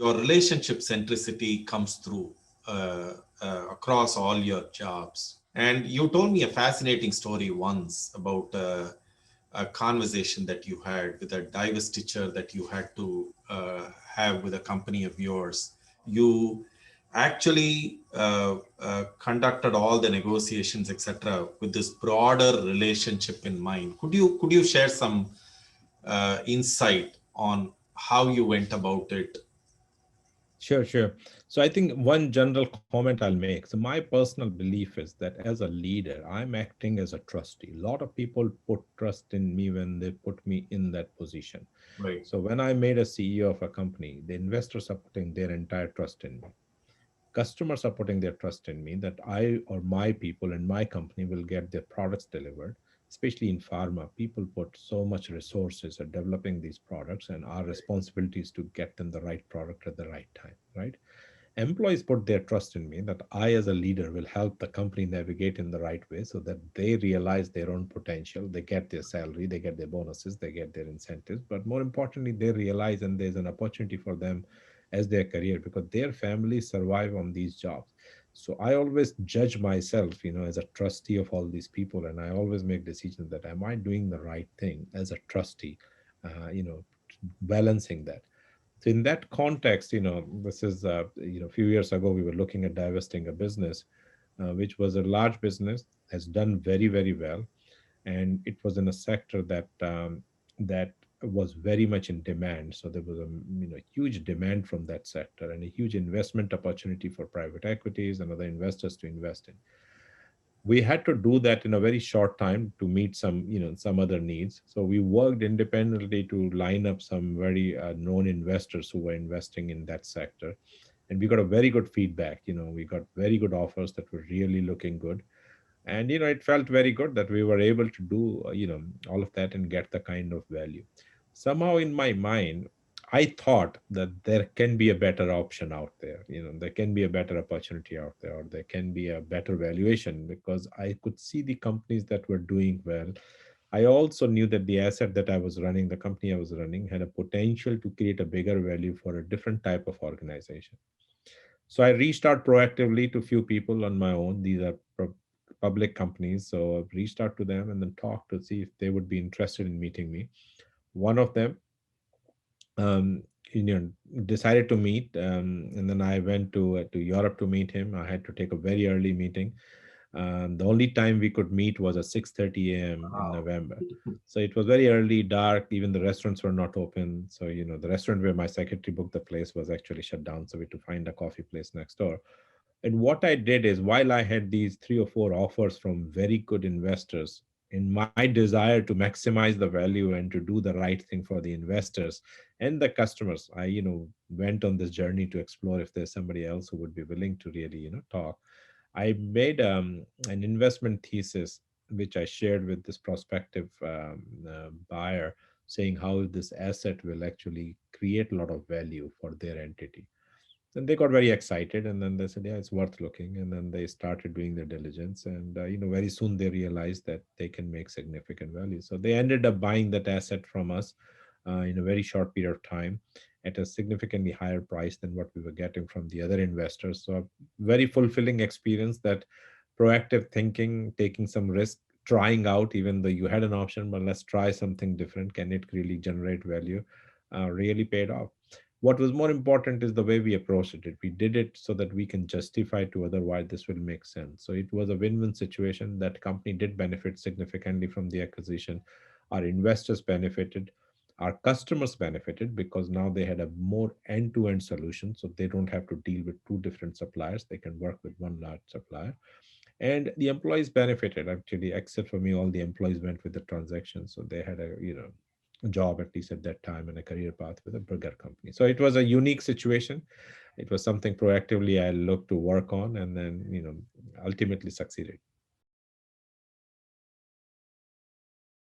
your relationship centricity comes through across all your jobs. And you told me a fascinating story once about a conversation that you had with a divestiture that you had to have with a company of yours. You actually conducted all the negotiations, etc., with this broader relationship in mind. Could you share some insight on how you went about it? Sure, sure. So I think one general comment I'll make. So my personal belief is that as a leader, I'm acting as a trustee. A lot of people put trust in me when they put me in that position. Right. So when I made a CEO of a company, the investors are putting their entire trust in me. Customers are putting their trust in me that I or my people in my company will get their products delivered. Especially in pharma, people put so much resources at developing these products, and our responsibility is to get them the right product at the right time, right? Employees put their trust in me that I, as a leader, will help the company navigate in the right way so that they realize their own potential. They get their salary, they get their bonuses, they get their incentives. But more importantly, they realize and there's an opportunity for them as their career because their families survive on these jobs. So I always judge myself, as a trustee of all these people, and I always make decisions that am I doing the right thing as a trustee, balancing that. So in that context, this is, a few years ago, we were looking at divesting a business, which was a large business, has done very, very well. And it was in a sector that was very much in demand. So there was a huge demand from that sector and a huge investment opportunity for private equities and other investors to invest in. We had to do that in a very short time to meet some other needs. So we worked independently to line up some very known investors who were investing in that sector, and we got a very good feedback. We got very good offers that were really looking good, and it felt very good that we were able to do all of that and get the kind of value. Somehow in my mind, I thought that there can be a better option out there. There can be a better opportunity out there, or there can be a better valuation, because I could see the companies that were doing well. I also knew that the asset that I was running, the company I was running, had a potential to create a bigger value for a different type of organization. So I reached out proactively to few people on my own. These are public companies. So I've reached out to them and then talked to see if they would be interested in meeting me. One of them, um, you know, decided to meet, and then I went to Europe to meet him. I had to take a very early meeting. The only time we could meet was at 6:30 a.m. in Wow. November. So it was very early, dark. Even the restaurants were not open. So the restaurant where my secretary booked the place was actually shut down. So we had to find a coffee place next door. And what I did is, while I had these three or four offers from very good investors, in my desire to maximize the value and to do the right thing for the investors and the customers, I, went on this journey to explore if there's somebody else who would be willing to really, talk. I made an investment thesis, which I shared with this prospective buyer, saying how this asset will actually create a lot of value for their entity. And they got very excited, and then they said, "Yeah, it's worth looking." And then they started doing their diligence, and very soon they realized that they can make significant value. So they ended up buying that asset from us in a very short period of time at a significantly higher price than what we were getting from the other investors. So a very fulfilling experience, that proactive thinking, taking some risk, trying out, even though you had an option, but let's try something different. Can it really generate value? Really paid off. What was more important is the way we approached it. We did it so that we can justify to other why this will make sense. So it was a win-win situation. That company did benefit significantly from the acquisition. Our investors benefited. Our customers benefited because now they had a more end-to-end solution. So they don't have to deal with two different suppliers. They can work with one large supplier. And the employees benefited, actually, except for me. All the employees went with the transaction. So they had a job, at least at that time, and a career path with a bigger company. So it was a unique situation. It was something proactively I looked to work on, and then ultimately succeeded.